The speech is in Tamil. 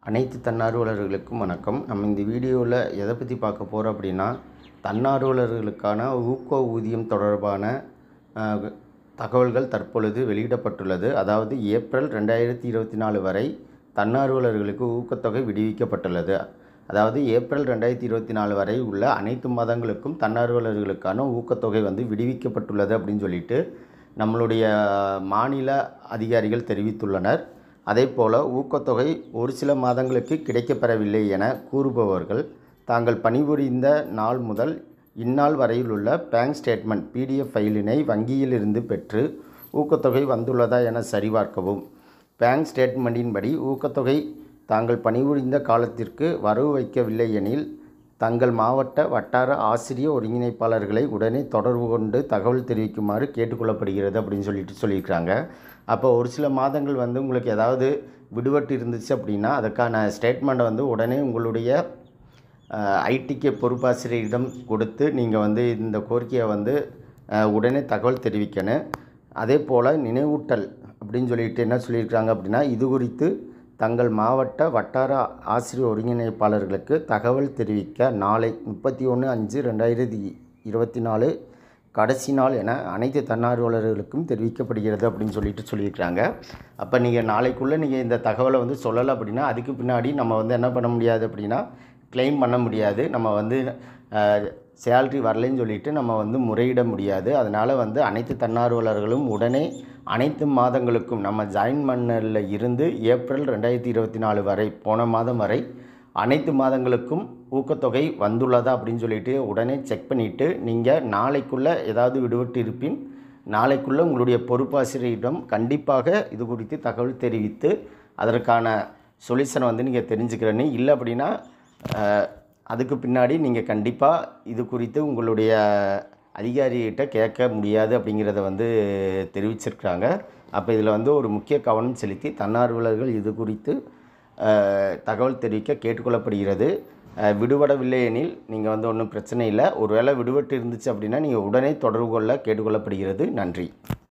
அனைத்து தன்னார்வலர்களுக்கும் வணக்கம். நம்ம இந்த வீடியோவில் எதை பற்றி பார்க்க போகிறோம் அப்படின்னா, தன்னார்வலர்களுக்கான ஊக்க ஊதியம் தொடர்பான தகவல்கள் தற்பொழுது வெளியிடப்பட்டுள்ளது. அதாவது ஏப்ரல் 2024 வரை தன்னார்வலர்களுக்கு ஊக்கத்தொகை விடுவிக்கப்பட்டுள்ளது. அதாவது ஏப்ரல் 2024 வரை உள்ள அனைத்து மாதங்களுக்கும் தன்னார்வலர்களுக்கான ஊக்கத்தொகை விடுவிக்கப்பட்டுள்ளது அப்படின்னு சொல்லிட்டு நம்மளுடைய மாநில அதிகாரிகள் தெரிவித்துள்ளனர். அதேபோல் ஊக்கத்தொகை ஒரு சில மாதங்களுக்கு கிடைக்கப்பெறவில்லை என கூறுபவர்கள் தாங்கள் பணிபுரிந்த நாள் முதல் இந்நாள் வரையில் உள்ள பேங்க் ஸ்டேட்மெண்ட் PDF ஃபைலினை வங்கியில் இருந்து பெற்று ஊக்கத்தொகை வந்துள்ளதா என சரிபார்க்கவும். பேங்க் ஸ்டேட்மெண்ட்டின்படி ஊக்கத்தொகை தாங்கள் பணிபுரிந்த காலத்திற்கு வரவு வைக்கவில்லை எனில் தங்கள் மாவட்ட வட்டார ஆசிரிய ஒருங்கிணைப்பாளர்களை உடனே தொடர்பு கொண்டு தகவல் தெரிவிக்குமாறு கேட்டுக்கொள்ளப்படுகிறது அப்படின்னு சொல்லியிருக்காங்க. அப்போ ஒரு சில மாதங்கள் உங்களுக்கு ஏதாவது விடுபட்டு இருந்துச்சு அப்படின்னா அதுக்கான ஸ்டேட்மெண்ட்டை உடனே உங்களுடைய ஐடிகே பொறுப்பாசிரியரிடம் கொடுத்து நீங்கள் இந்த கோரிக்கையை உடனே தகவல் தெரிவிக்கணும். அதே போல் நினைவூட்டல் அப்படின்னு சொல்லிட்டு என்ன சொல்லியிருக்காங்க அப்படின்னா, இது குறித்து தங்கள் மாவட்ட வட்டார ஆசிரியர் ஒருங்கிணைப்பாளர்களுக்கு தகவல் தெரிவிக்க நாளை 31/5/2024 கடைசி நாள் என அனைத்து தன்னார்வலர்களுக்கும் தெரிவிக்கப்படுகிறது அப்படின்னு சொல்லியிருக்கிறாங்க. அப்போ நீங்கள் நாளைக்குள்ளே நீங்கள் இந்த தகவலை சொல்லலை அப்படின்னா அதுக்கு பின்னாடி நம்ம என்ன பண்ண முடியாது அப்படின்னா கிளைம் பண்ண முடியாது. நம்ம சேலரி வரலைன்னு சொல்லிட்டு நம்ம முறையிட முடியாது. அதனால் அனைத்து தன்னார்வலர்களும் உடனே அனைத்து மாதங்களுக்கும் நம்ம ஜாயின் பண்ணல இருந்து ஏப்ரல் 2024 வரை போன மாதம் வரை அனைத்து மாதங்களுக்கும் ஊக்கத்தொகை வந்துள்ளதா அப்படின்னு சொல்லிட்டு உடனே செக் பண்ணிவிட்டு நீங்கள் நாளைக்குள்ளே ஏதாவது விடுபட்டு இருப்பின் நாளைக்குள்ளே உங்களுடைய பொறுப்பாசிரியரிடம் கண்டிப்பாக இது குறித்து தகவல் தெரிவித்து அதற்கான சொல்யூஷனை நீங்கள் தெரிஞ்சுக்கிறேன்னு. இல்லை அப்படின்னா அதுக்கு பின்னாடி நீங்கள் கண்டிப்பாக இது குறித்து உங்களுடைய அதிகாரிகிட்ட கேட்க முடியாது அப்படிங்கிறத தெரிவிச்சிருக்காங்க. அப்போ இதில் ஒரு முக்கிய கவனம் செலுத்தி தன்னார்வலர்கள் இது குறித்து தகவல் தெரிவிக்க கேட்டுக்கொள்ளப்படுகிறது. விடுபடவில்லை எனில் நீங்கள் ஒன்றும் பிரச்சனை இல்லை. ஒருவேளை விடுபட்டு இருந்துச்சு அப்படின்னா நீங்கள் உடனே தொடர்பு கொள்ள கேட்டுக்கொள்ளப்படுகிறது. நன்றி.